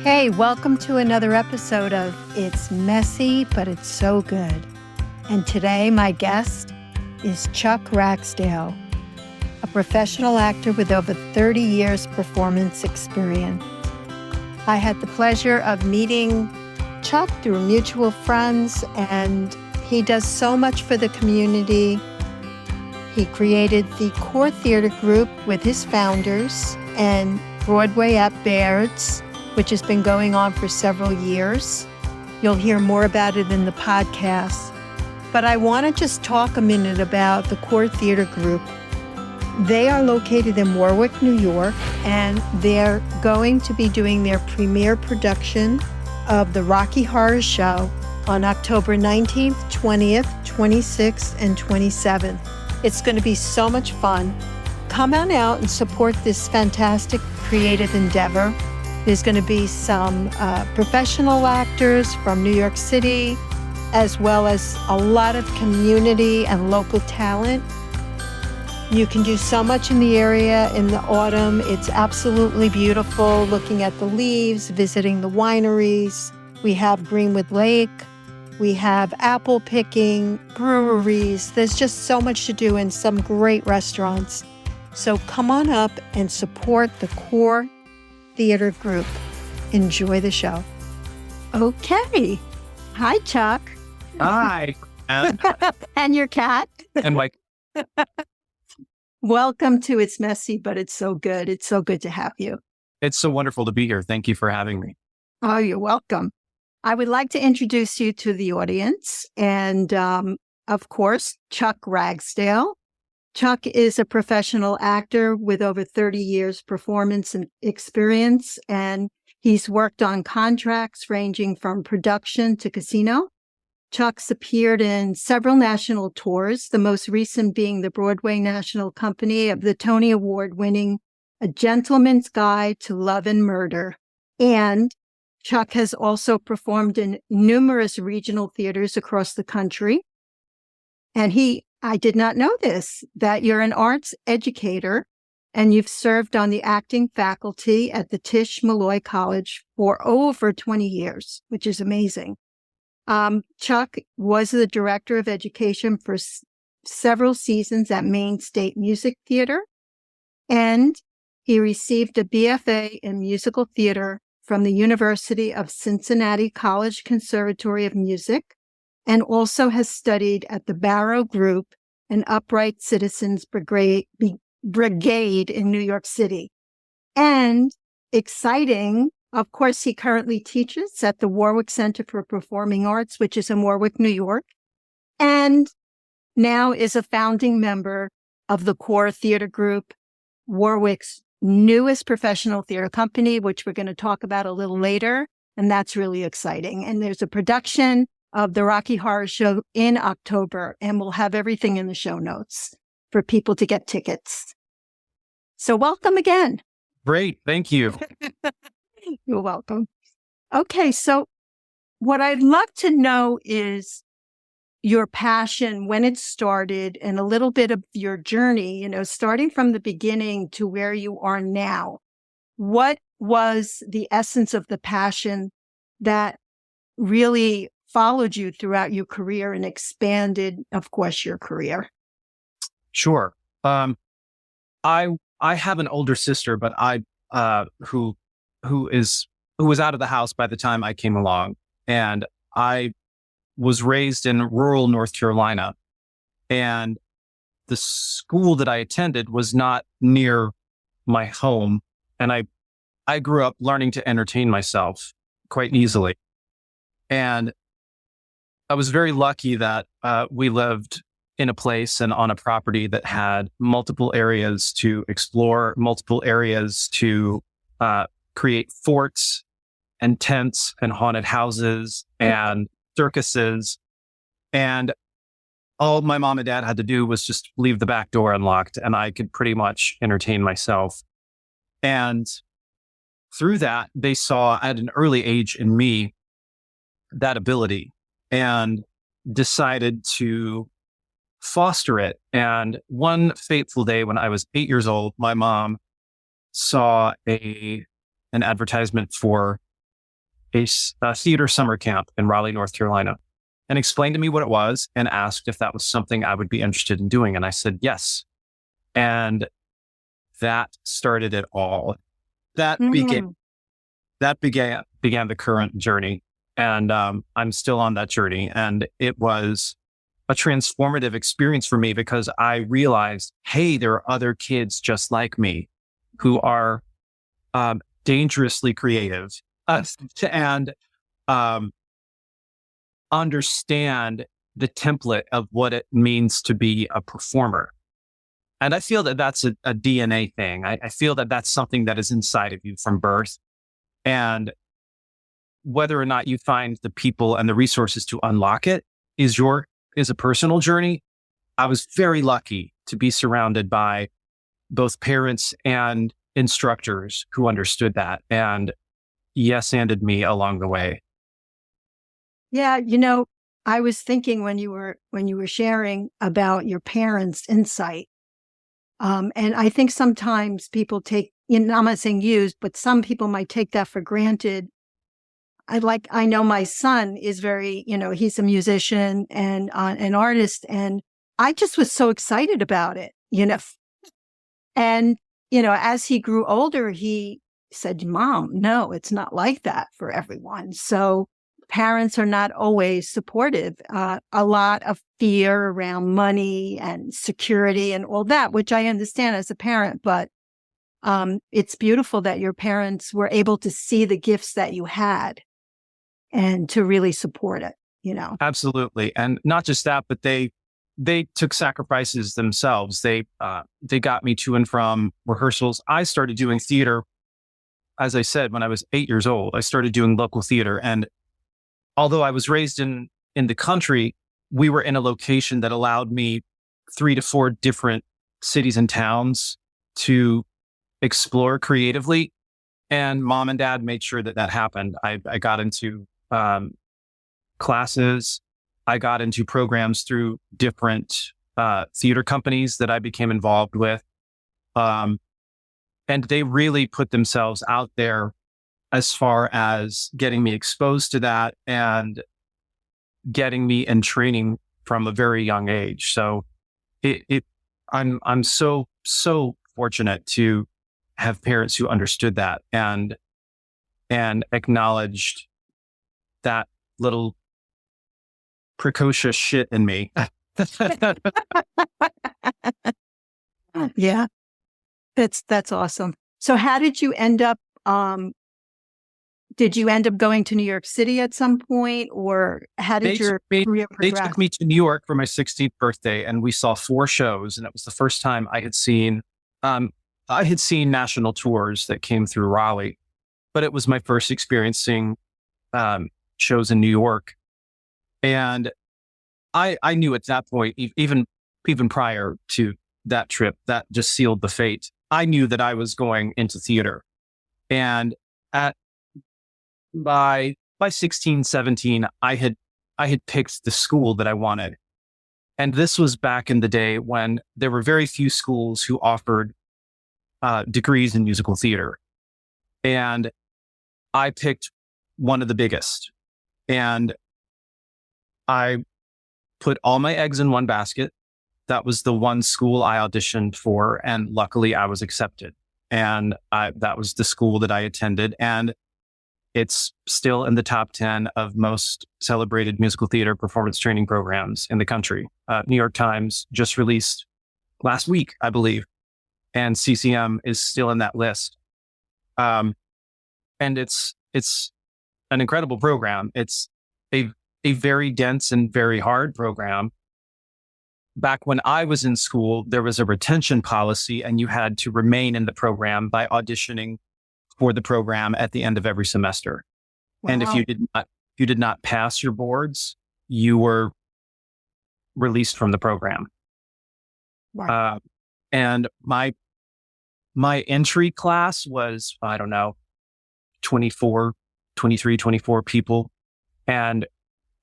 Hey, welcome to another episode of It's Messy, but It's So Good. And today my guest is Chuck Ragsdale, a professional actor with over 30 years performance experience. I had the pleasure of meeting Chuck through mutual friends, and he does so much for the community. He created the Core Theater Group with his founders and Broadway at Baird's, which has been going on for several years. You'll hear more about it in the podcast. But I want to just talk a minute about the Core Theater Group. They are located in Warwick, New York, and they're going to be doing their premiere production of the Rocky Horror Show on October 19th, 20th, 26th, and 27th. It's going to be so much fun. Come on out and support this fantastic creative endeavor. There's going to be some professional actors from New York City, as well as a lot of community and local talent. You can do so much in the area in the autumn. It's absolutely beautiful, looking at the leaves, visiting the wineries. We have Greenwood Lake. We have apple picking, breweries. There's just so much to do and some great restaurants. So come on up and support the Core Theater Group. Enjoy the show. Okay. Hi, Chuck. Hi. And your cat. And Mike. Welcome to It's Messy, but It's So Good. It's so good to have you. It's so wonderful to be here. Thank you for having me. Oh, you're welcome. I would like to introduce you to the audience. And of course, Chuck Ragsdale. Chuck is a professional actor with over 30 years performance and experience, and he's worked on contracts ranging from production to casino. Chuck's appeared in several national tours, the most recent being the Broadway National Company of the Tony Award-winning A Gentleman's Guide to Love and Murder. And Chuck has also performed in numerous regional theaters across the country. And I did not know this, that you're an arts educator and you've served on the acting faculty at the Tisch-Maloy College for over 20 years, which is amazing. Chuck was the director of education for several seasons at Maine State Music Theater, and he received a BFA in musical theater from the University of Cincinnati College Conservatory of Music, and also has studied at the Barrow Group and Upright Citizens Brigade in New York City. And exciting, of course, he currently teaches at the Warwick Center for Performing Arts, which is in Warwick, New York, and now is a founding member of the Core Theater Group, Warwick's newest professional theater company, which we're going to talk about a little later. And that's really exciting. And there's a production of the Rocky Horror Show in October, and we'll have everything in the show notes for people to get tickets. So welcome again. Great. Thank you. You're welcome. Okay, so what I'd love to know is your passion, when it started, and a little bit of your journey, starting from the beginning to where you are now. What was the essence of the passion that really followed you throughout your career and expanded, of course, your career? Sure. I have an older sister, but who was out of the house by the time I came along, and I was raised in rural North Carolina, and the school that I attended was not near my home, and I grew up learning to entertain myself quite easily, and I was very lucky that we lived in a place and on a property that had multiple areas to explore, multiple areas to create forts and tents and haunted houses and circuses. And all my mom and dad had to do was just leave the back door unlocked, and I could pretty much entertain myself. And through that, they saw at an early age in me that ability and decided to foster it. And one fateful day when I was 8 years old, my mom saw an advertisement for a theater summer camp in Raleigh, North Carolina, and explained to me what it was and asked if that was something I would be interested in doing. And I said, yes. And that started it all. That began the current journey. And I'm still on that journey. And it was a transformative experience for me because I realized, hey, there are other kids just like me who are dangerously creative and understand the template of what it means to be a performer. And I feel that that's a DNA thing. I feel that that's something that is inside of you from birth. And whether or not you find the people and the resources to unlock it is a personal journey. I was very lucky to be surrounded by both parents and instructors who understood that and yes-anded me along the way. Yeah, I was thinking when you were sharing about your parents' insight, and I think sometimes people take, I'm not saying use, but some people might take that for granted. I know my son is very, he's a musician and an artist, and I just was so excited about it, And, as he grew older, he said, Mom, no, it's not like that for everyone. So parents are not always supportive. A lot of fear around money and security and all that, which I understand as a parent, but it's beautiful that your parents were able to see the gifts that you had and to really support it, Absolutely. And not just that, but they took sacrifices themselves. They got me to and from rehearsals. I started doing theater, as I said, when I was 8 years old. I started doing local theater. And although I was raised in the country, we were in a location that allowed me 3 to 4 different cities and towns to explore creatively. And Mom and Dad made sure that happened. I got into classes. I got into programs through different theater companies that I became involved with. And they really put themselves out there as far as getting me exposed to that and getting me in training from a very young age. So I'm so fortunate to have parents who understood that and acknowledged that little precocious shit in me. Yeah, that's awesome. So how did you end up, did you end up going to New York City at some point, or how did your career progress? They took me to New York for my 16th birthday, and we saw 4 shows, and it was the first time I had seen national tours that came through Raleigh, but it was my first experience seeing shows in New York. And I knew at that point, even prior to that trip, that just sealed the fate. I knew that I was going into theater. And by 16, 17, I had picked the school that I wanted. And this was back in the day when there were very few schools who offered degrees in musical theater. And I picked one of the biggest. And I put all my eggs in one basket. That was the one school I auditioned for. And luckily I was accepted. And that was the school that I attended. And it's still in the top 10 of most celebrated musical theater performance training programs in the country. New York Times just released last week, I believe. And CCM is still in that list. And it's an incredible program. It's a very dense and very hard program. Back when I was in school, there was a retention policy, and you had to remain in the program by auditioning for the program at the end of every semester. Wow. And if you did not pass your boards, you were released from the program. Wow. And my entry class was, 24 people. And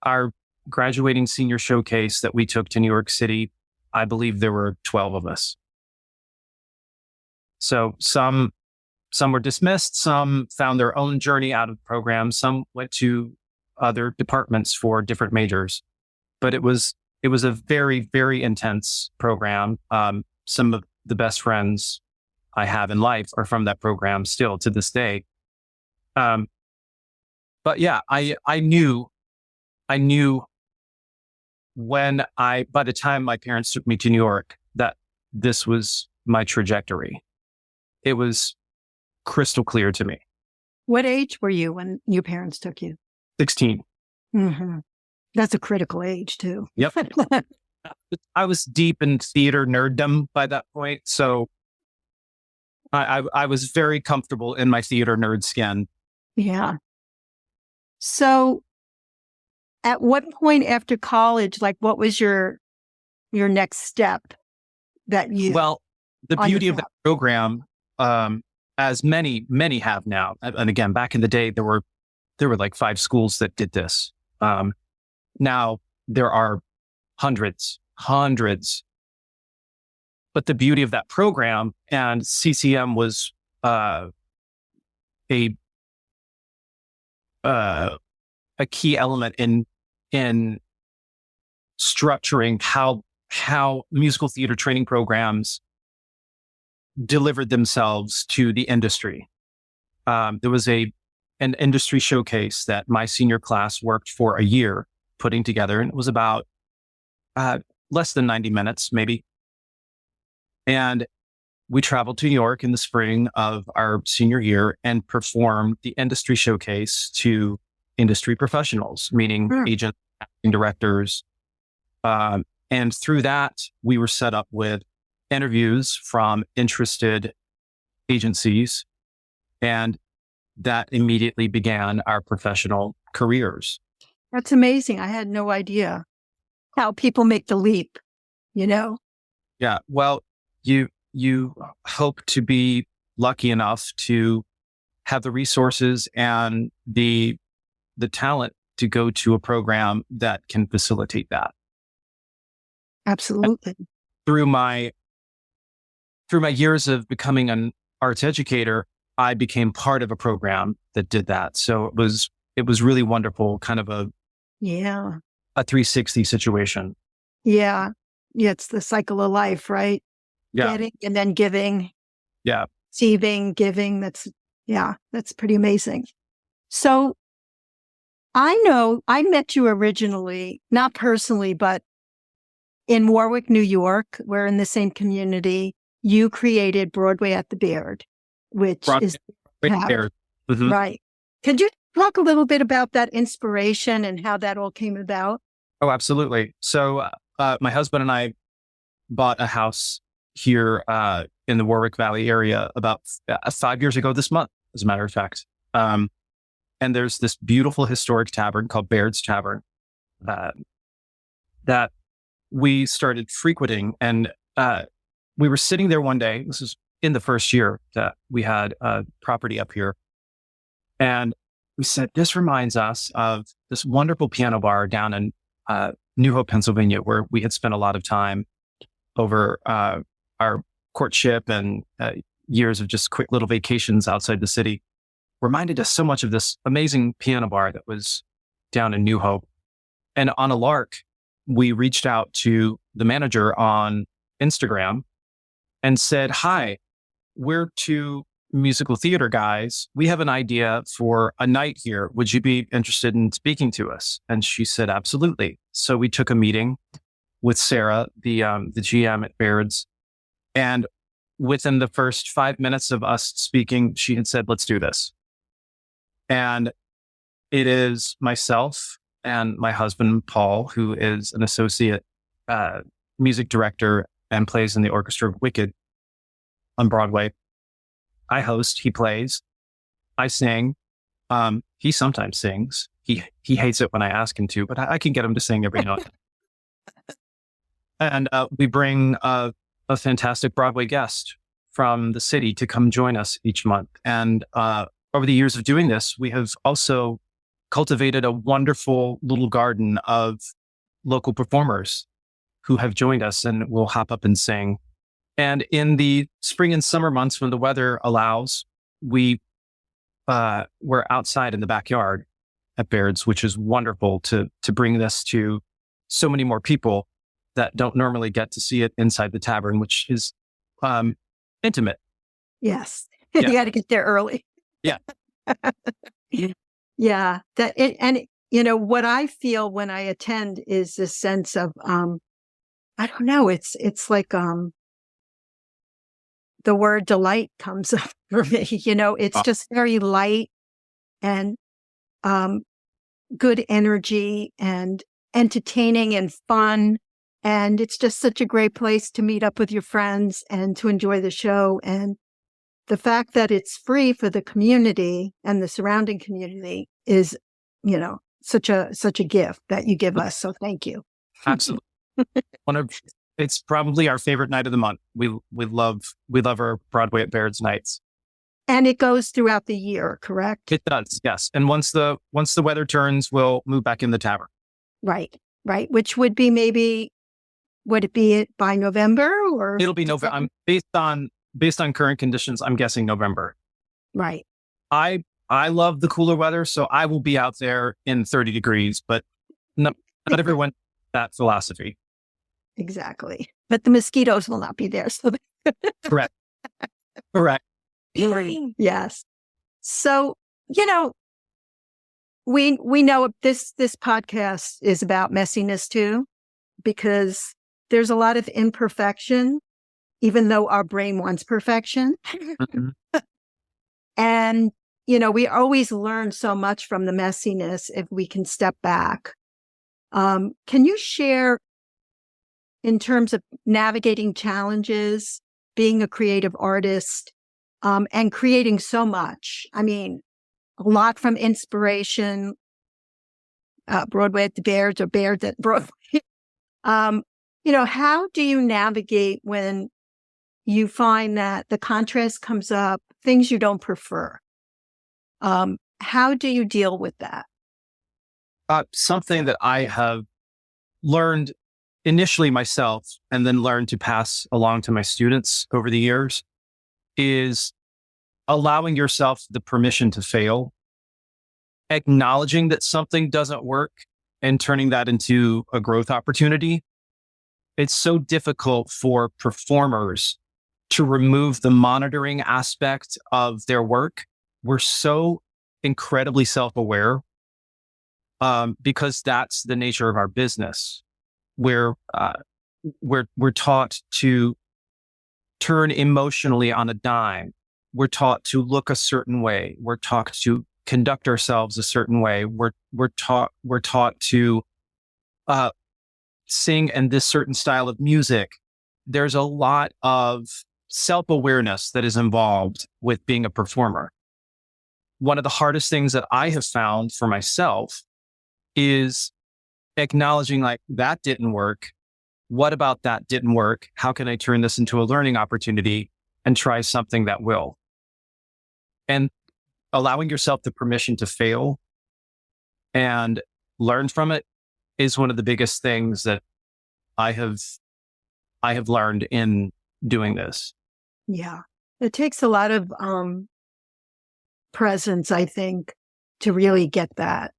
our graduating senior showcase that we took to New York City, I believe there were 12 of us. So some some were dismissed, some found their own journey out of the program, some went to other departments for different majors. But it was a very, very intense program. Some of the best friends I have in life are from that program still to this day. But yeah, I knew by the time my parents took me to New York, that this was my trajectory. It was crystal clear to me. What age were you when your parents took you? 16. Mm-hmm. That's a critical age too. Yep. I was deep in theater nerddom by that point. So I was very comfortable in my theater nerd skin. Yeah. So at what point after college, like what was your next step that you... Well, the beauty of that program, as many have now, and again, back in the day, there were like 5 schools that did this. Now there are hundreds. But the beauty of that program, and CCM was a key element in structuring how musical theater training programs delivered themselves to the industry. There was an industry showcase that my senior class worked for a year putting together, and it was about less than 90 minutes, maybe. And we traveled to New York in the spring of our senior year and performed the industry showcase to industry professionals, meaning agents, acting directors. And through that, we were set up with interviews from interested agencies, and that immediately began our professional careers. That's amazing. I had no idea how people make the leap, Yeah. Well, you hope to be lucky enough to have the resources and the talent to go to a program that can facilitate that. Absolutely. And through my years of becoming an arts educator, I became part of a program that did that. So it was really wonderful, kind of a 360 situation. Yeah. Yeah. It's the cycle of life, right? Yeah. Getting and then giving. Yeah. Receiving, giving. That's pretty amazing. So I know I met you originally, not personally, but in Warwick, New York. We're in the same community. You created Broadway at the Baird, which is Baird. Mm-hmm. Right. Could you talk a little bit about that inspiration and how that all came about? Oh, absolutely. So my husband and I bought a house here in the Warwick Valley area about 5 years ago this month, as a matter of fact. And there's this beautiful historic tavern called Baird's Tavern that we started frequenting. And we were sitting there one day. This is in the first year that we had a property up here. And we said, this reminds us of this wonderful piano bar down in New Hope, Pennsylvania, where we had spent a lot of time over our courtship and years of just quick little vacations outside the city. Reminded us so much of this amazing piano bar that was down in New Hope. And on a lark, we reached out to the manager on Instagram and said, hi, we're 2 musical theater guys. We have an idea for a night here. Would you be interested in speaking to us? And she said, absolutely. So we took a meeting with Sarah, the GM at Baird's. And within the first 5 minutes of us speaking, she had said, let's do this. And it is myself and my husband, Paul, who is an associate music director and plays in the orchestra of Wicked on Broadway. I host, he plays, I sing. He sometimes sings. He hates it when I ask him to, but I can get him to sing every now and then. And we bring a fantastic Broadway guest from the city to come join us each month. And over the years of doing this, we have also cultivated a wonderful little garden of local performers who have joined us and will hop up and sing. And in the spring and summer months when the weather allows, we're outside in the backyard at Baird's, which is wonderful to bring this to so many more people that don't normally get to see it inside the tavern, which is intimate. Yes. Yeah. You got to get there early. Yeah. Yeah. What I feel when I attend is this sense of, I don't know, it's like, the word delight comes up for me. It's just very light and, good energy and entertaining and fun. And it's just such a great place to meet up with your friends and to enjoy the show. And the fact that it's free for the community and the surrounding community is, such a gift that you give us. So thank you. Absolutely. It's probably our favorite night of the month. We love our Broadway at Baird's nights. And it goes throughout the year, correct? It does, yes. And once the weather turns, we'll move back in the tavern. Right. Which would be would it be by November or? It'll be November. Based on current conditions, I'm guessing November. Right. I love the cooler weather, so I will be out there in 30 degrees, but not everyone that philosophy. Exactly. But the mosquitoes will not be there. So Correct. Yes. So, we know this podcast is about messiness too, because there's a lot of imperfection, even though our brain wants perfection. Mm-hmm. And, we always learn so much from the messiness if we can step back. Can you share in terms of navigating challenges, being a creative artist, and creating so much? I mean, a lot from inspiration, Broadway at the Baird's or Baird's at Broadway. How do you navigate when you find that the contrast comes up, things you don't prefer? How do you deal with that? Something that I have learned initially myself and then learned to pass along to my students over the years is allowing yourself the permission to fail, acknowledging that something doesn't work and turning that into a growth opportunity. It's so difficult for performers to remove the monitoring aspect of their work. We're so incredibly self-aware because that's the nature of our business. We're taught to turn emotionally on a dime. We're taught to look a certain way. We're taught to conduct ourselves a certain way. We're taught to sing in this certain style of music. There's a lot of self-awareness that is involved with being a performer. One of the hardest things that I have found for myself is acknowledging like that didn't work. What about that didn't work? How can I turn this into a learning opportunity and try something that will? And allowing yourself the permission to fail and learn from it is one of the biggest things that I have learned in doing this. Yeah. It takes a lot of presence, I think, to really get that.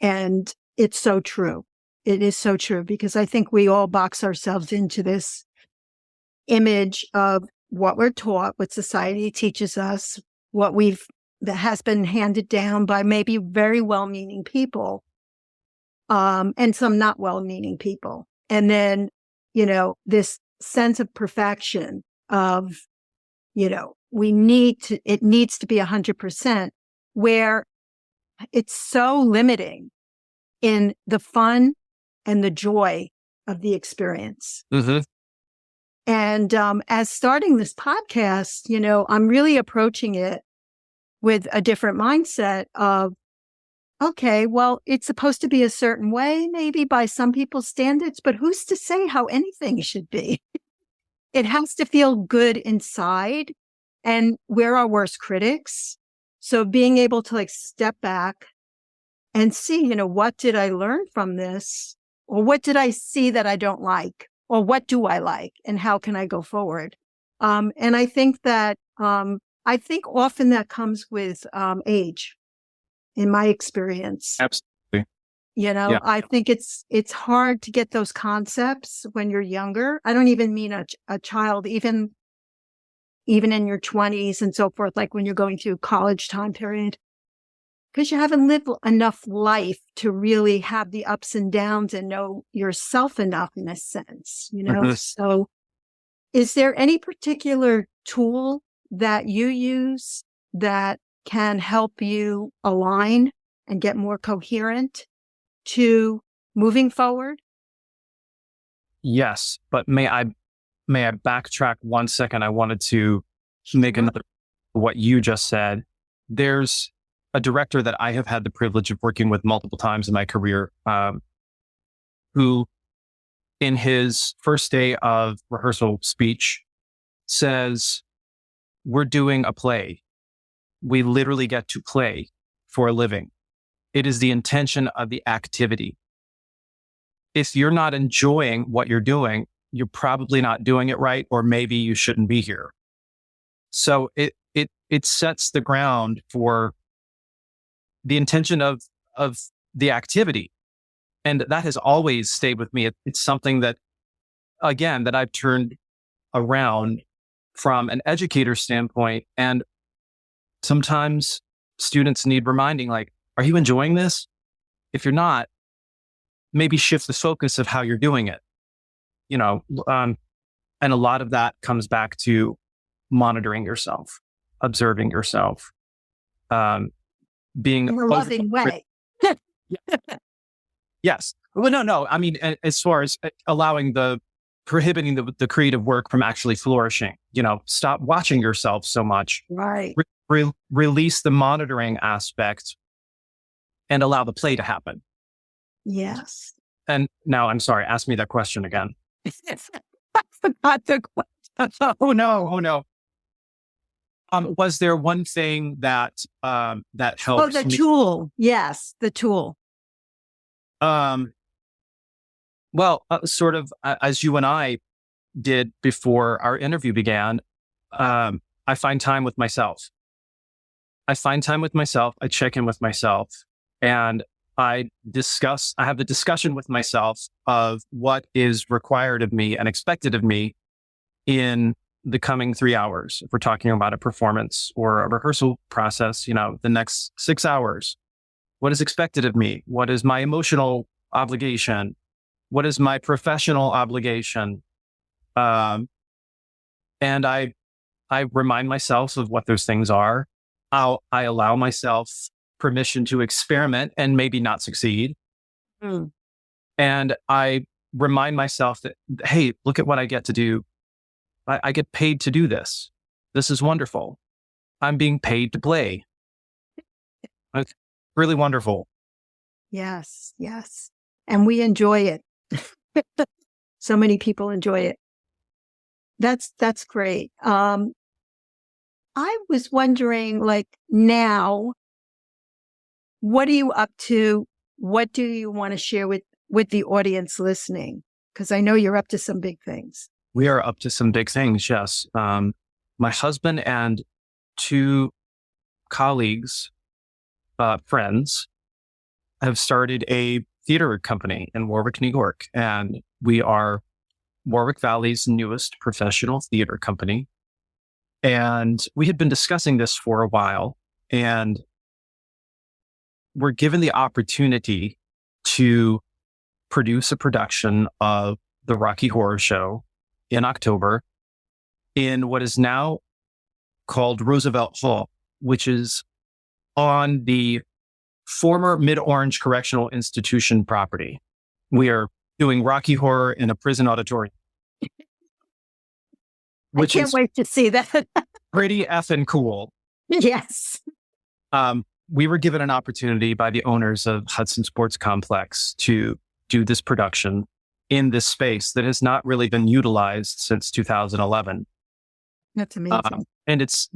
And it's so true. It is so true because I think we all box ourselves into this image of what we're taught, what society teaches us, that has been handed down by maybe very well-meaning people, and some not well-meaning people. And then, this sense of perfection of, it needs to be 100%, where it's so limiting in the fun and the joy of the experience. Mm-hmm. And as starting this podcast, I'm really approaching it with a different mindset of, okay, well, it's supposed to be a certain way, maybe by some people's standards, but who's to say how anything should be? It has to feel good inside, and we're our worst critics. So being able to step back and see, what did I learn from this? Or what did I see that I don't like? Or what do I like? And how can I go forward? And I think that I think often that comes with age, in my experience. Absolutely. You know, Yeah. I think it's hard to get those concepts when you're younger. I don't even mean a child, even in your 20s and so forth, like when you're going through college time period, because you haven't lived enough life to really have the ups and downs and know yourself enough in a sense, you know? Mhm. So is there any particular tool that you use that can help you align and get more coherent to moving forward? Yes, but may I backtrack 1 second? I wanted to make another what you just said. There's a director that I have had the privilege of working with multiple times in my career, who, in his first day of rehearsal speech, says, "We're doing a play. We literally get to play for a living. It is the intention of the activity. If you're not enjoying what you're doing, you're probably not doing it right, or maybe you shouldn't be here." So it sets the ground for the intention of the activity, and that has always stayed with me. It's something that, again, that I've turned around from an educator standpoint, and sometimes students need reminding, like, are you enjoying this? If you're not, maybe shift the focus of how you're doing it. You know, and a lot of that comes back to monitoring yourself, observing yourself, um, being In a loving way. yes. Well, no. I mean, as far as allowing prohibiting the creative work from actually flourishing, stop watching yourself so much, Right. release the monitoring aspect and allow the play to happen. Yes. And now I'm sorry, ask me that question again. I forgot the question. Oh no. Was there one thing that that Oh, helps the me? tool. Yes, the tool. Um, well, sort of as you and I did before our interview began, I find time with myself. I check in with myself, and I have the discussion with myself of what is required of me and expected of me in the coming 3 hours. If we're talking about a performance or a rehearsal process, the next 6 hours, what is expected of me? What is my emotional obligation? What is my professional obligation? Um, and I remind myself of what those things are. I allow myself permission to experiment and maybe not succeed. Mm. And I remind myself that, hey, look at what I get to do. I get paid to do this. This is wonderful. I'm being paid to play. It's really wonderful. Yes, yes. And we enjoy it. So many people enjoy it. That's great. I was wondering, like, now, what are you up to? What do you want to share with the audience listening? Because I know you're up to some big things. We are up to some big things, yes. My husband and two colleagues, friends, have started a theater company in Warwick, New York. And we are Warwick Valley's newest professional theater company. And we had been discussing this for a while, and we're given the opportunity to produce a production of the Rocky Horror Show in October in what is now called Roosevelt Hall, which is on the former Mid-Orange Correctional Institution property. We are doing Rocky Horror in a prison auditorium, I can't wait to see that. pretty effing cool. Yes. We were given an opportunity by the owners of Hudson Sports Complex to do this production in this space that has not really been utilized since 2011. That's amazing. And it's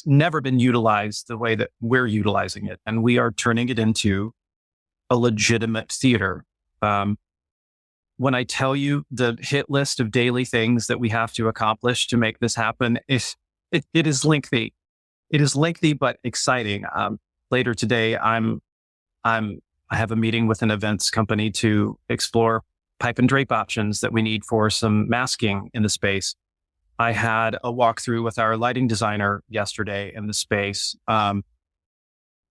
never been utilized the way that we're utilizing it. And we are turning it into a legitimate theater. When I tell you the hit list of daily things that we have to accomplish to make this happen, it is lengthy. it is lengthy but exciting. Later today, I have a meeting with an events company to explore pipe and drape options that we need for some masking in the space. I had a walkthrough with our lighting designer yesterday in the space. There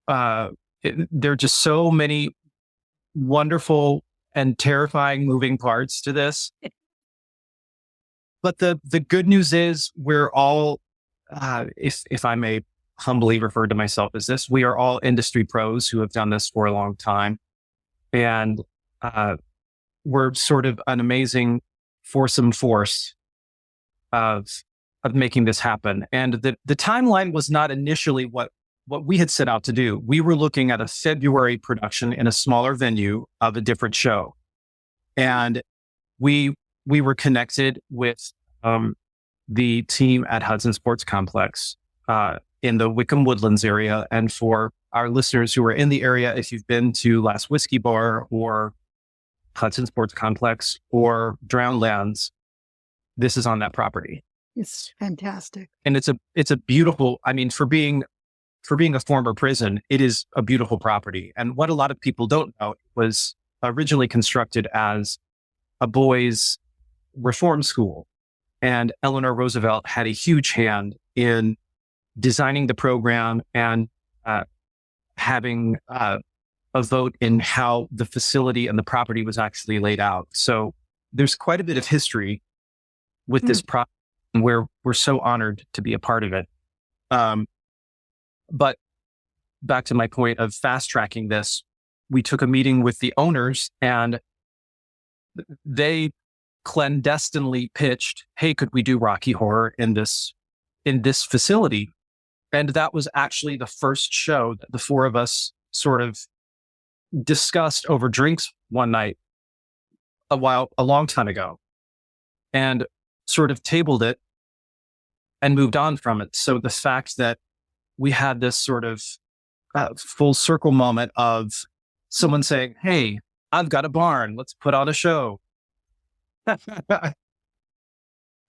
are just so many wonderful and terrifying moving parts to this. But the good news is we're all, if I may humbly refer to myself as this, we are all industry pros who have done this for a long time. And we're sort of an amazing foursome force of making this happen. And the timeline was not initially what we had set out to do. We were looking at a February production in a smaller venue of a different show. And we were connected with the team at Hudson Sports Complex in the Wickham Woodlands area. And for our listeners who are in the area, if you've been to Last Whiskey Bar or Hudson Sports Complex or Drownlands, this is on that property. It's fantastic. And it's a beautiful, I mean, for being a former prison, it is a beautiful property. And what a lot of people don't know was originally constructed as a boys' reform school. And Eleanor Roosevelt had a huge hand in designing the program and having a vote in how the facility and the property was actually laid out. So there's quite a bit of history with this project, and we're so honored to be a part of it. But back to my point of fast tracking this, we took a meeting with the owners and they clandestinely pitched, hey, could we do Rocky Horror in this facility? And that was actually the first show that the four of us sort of discussed over drinks one night a long time ago, and sort of tabled it and moved on from it. So the fact that we had this sort of full circle moment of someone saying, hey, I've got a barn, let's put on a show.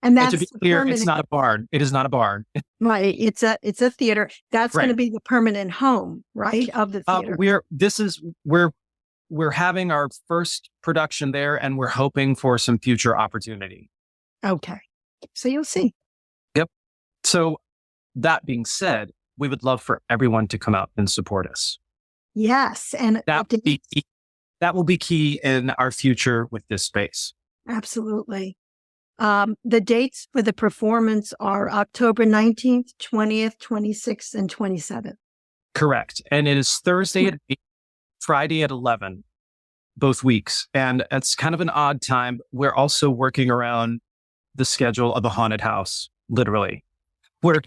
And that's and to be clear, it's not a barn. It is not a barn. Right. It's a theater. That's Right. going to be the permanent home, right, of the theater. We're having our first production there, and we're hoping for some future opportunity. Okay. So you'll see. Yep. So that being said, we would love for everyone to come out and support us. Yes. And That will be key in our future with this space. absolutely. The dates for the performance are October 19th, 20th, 26th, and 27th. Correct. And it is Thursday at 8, Friday at 11, both weeks. And it's kind of an odd time. We're also working around the schedule of a haunted house, literally. We're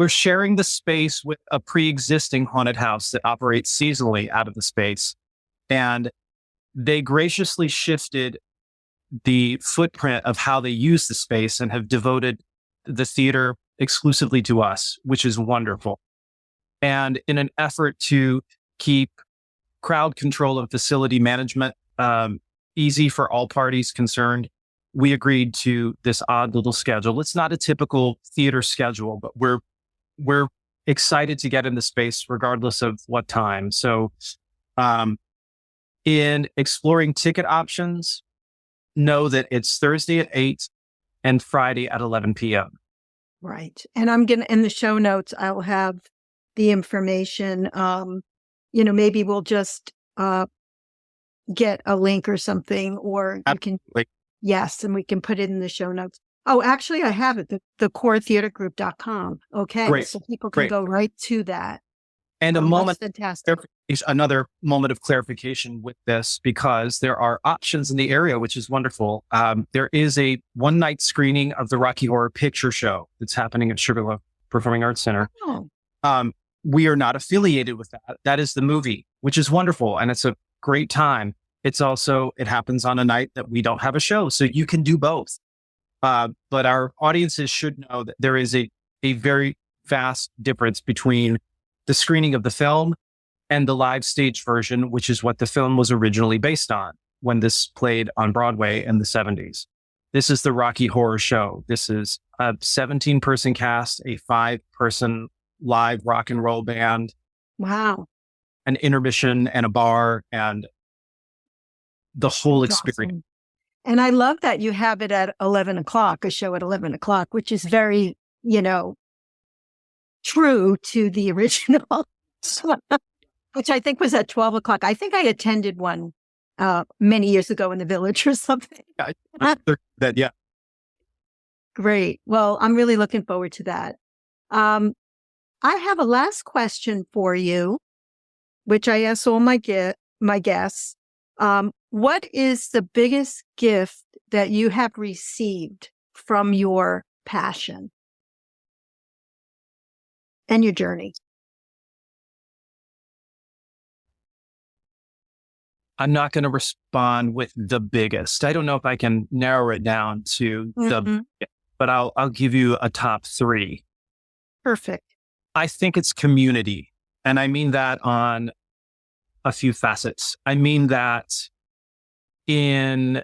sharing the space with a pre-existing haunted house that operates seasonally out of the space. And they graciously shifted the footprint of how they use the space and have devoted the theater exclusively to us, which is wonderful. And in an effort to keep crowd control and facility management easy for all parties concerned, we agreed to this odd little schedule. It's not a typical theater schedule, but we're excited to get in the space regardless of what time. So in exploring ticket options, know that it's Thursday at 8 and Friday at 11 p.m. Right. And I'm going to, in the show notes, I'll have the information. Maybe we'll just get a link or something, or you can, yes, and we can put it in the show notes. Oh, actually, I have it, the coretheatergroup.com. Okay. Great. So people can go right to that. And fantastic. Another moment of clarification with this, because there are options in the area, which is wonderful. There is a one-night screening of the Rocky Horror Picture Show that's happening at Sugarloaf Performing Arts Center. Oh. We are not affiliated with that. That is the movie, which is wonderful, and it's a great time. It happens on a night that we don't have a show, so you can do both. But our audiences should know that there is a very vast difference between the screening of the film and the live stage version, which is what the film was originally based on when this played on Broadway in the 70s. This is the Rocky Horror Show. This is a 17-person cast, a 5-person live rock and roll band, Wow. an intermission and a bar, and the whole That's experience. awesome. And I love that you have it at 11 o'clock, a show at 11 o'clock, which is very, true to the original, which I think was at 12 o'clock. I think I attended one many years ago in the Village or something. Yeah. Great. Well, I'm really looking forward to that. I have a last question for you, which I ask all my guests. What is the biggest gift that you have received from your passion and your journey? I'm not going to respond with the biggest. I don't know if I can narrow it down to but I'll give you a top 3. Perfect. I think it's community. And I mean that on a few facets. I mean that in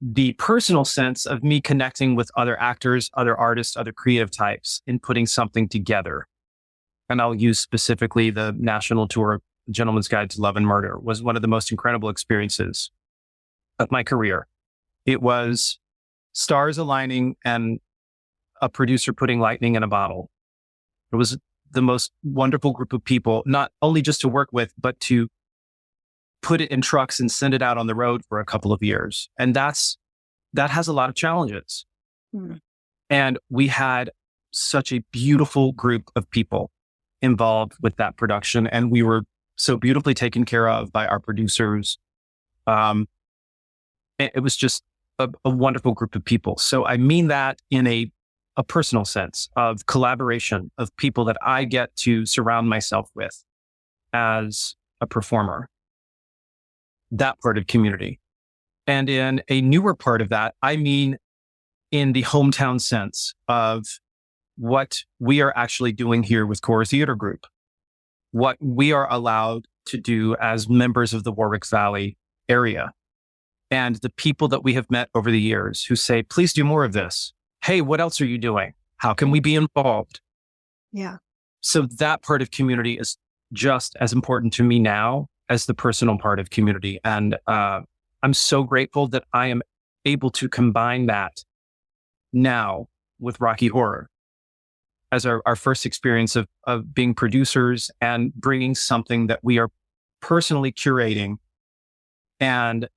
the personal sense of me connecting with other actors, other artists, other creative types in putting something together. And I'll use specifically the national tour, Gentleman's Guide to Love and Murder, was one of the most incredible experiences of my career. It was stars aligning and a producer putting lightning in a bottle. It was the most wonderful group of people, not only just to work with, but to put it in trucks and send it out on the road for a couple of years. And that has a lot of challenges. And we had such a beautiful group of people involved with that production. And we were so beautifully taken care of by our producers. It was just a wonderful group of people. So I mean that in a personal sense of collaboration, of people that I get to surround myself with as a performer. That part of community. And in a newer part of that, I mean in the hometown sense of what we are actually doing here with Core Theater Group, what we are allowed to do as members of the Warwick Valley area, and the people that we have met over the years who say, please do more of this. Hey, what else are you doing? How can we be involved? Yeah. So that part of community is just as important to me now as the personal part of community. And I'm so grateful that I am able to combine that now with Rocky Horror as our first experience of being producers and bringing something that we are personally curating and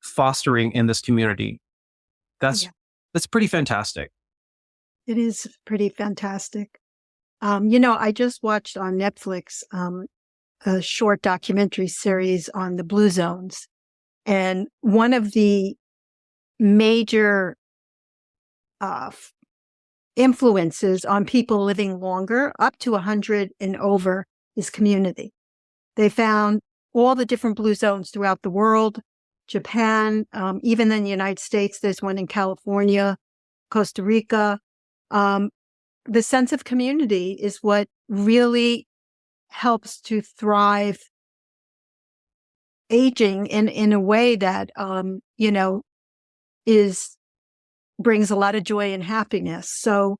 fostering in this community. That's pretty fantastic. It is pretty fantastic. I just watched on Netflix a short documentary series on the Blue Zones. And one of the major influences on people living longer, up to 100 and over, is community. They found all the different blue zones throughout the world, Japan, even in the United States, there's one in California, Costa Rica. The sense of community is what really helps to thrive aging in a way that, brings a lot of joy and happiness. So,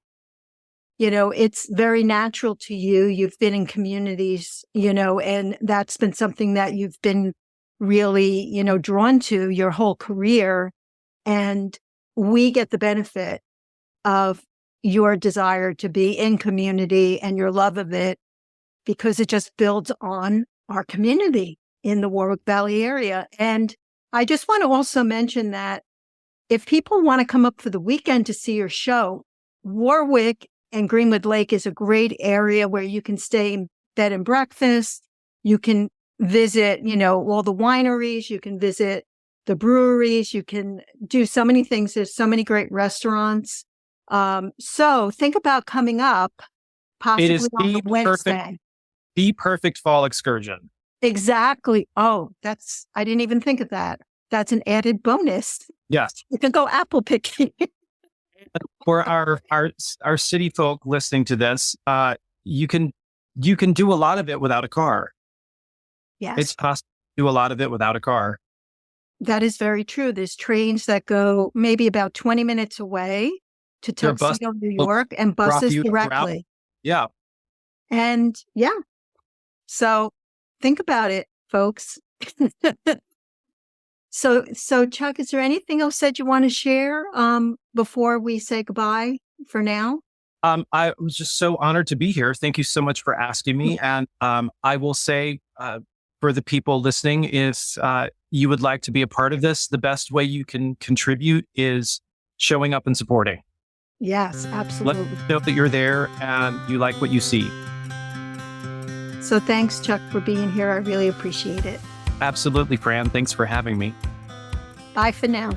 it's very natural to you. You've been in communities, and that's been something that you've been really, drawn to your whole career. And we get the benefit of your desire to be in community and your love of it, because it just builds on our community in the Warwick Valley area. And I just want to also mention that if people want to come up for the weekend to see your show, Warwick and Greenwood Lake is a great area where you can stay in bed and breakfast. You can visit, all the wineries. You can visit the breweries. You can do so many things. There's so many great restaurants. So think about coming up possibly on a Wednesday. The perfect fall excursion. Exactly. Oh, I didn't even think of that. That's an added bonus. Yes. You can go apple picking. For our city folk listening to this, you can do a lot of it without a car. Yes. It's possible to do a lot of it without a car. That is very true. There's trains that go maybe about 20 minutes away to There are buses Tuxedo, New will York, and drop buses you around. directly. Yeah. And yeah, so think about it, folks. So Chuck, is there anything else that you want to share before we say goodbye for now? I was just so honored to be here. Thank you so much for asking me. And I will say for the people listening, if you would like to be a part of this, the best way you can contribute is showing up and supporting. Yes, Let absolutely. us know that you're there and you like what you see. So thanks, Chuck, for being here. I really appreciate it. Absolutely, Fran. Thanks for having me. Bye for now.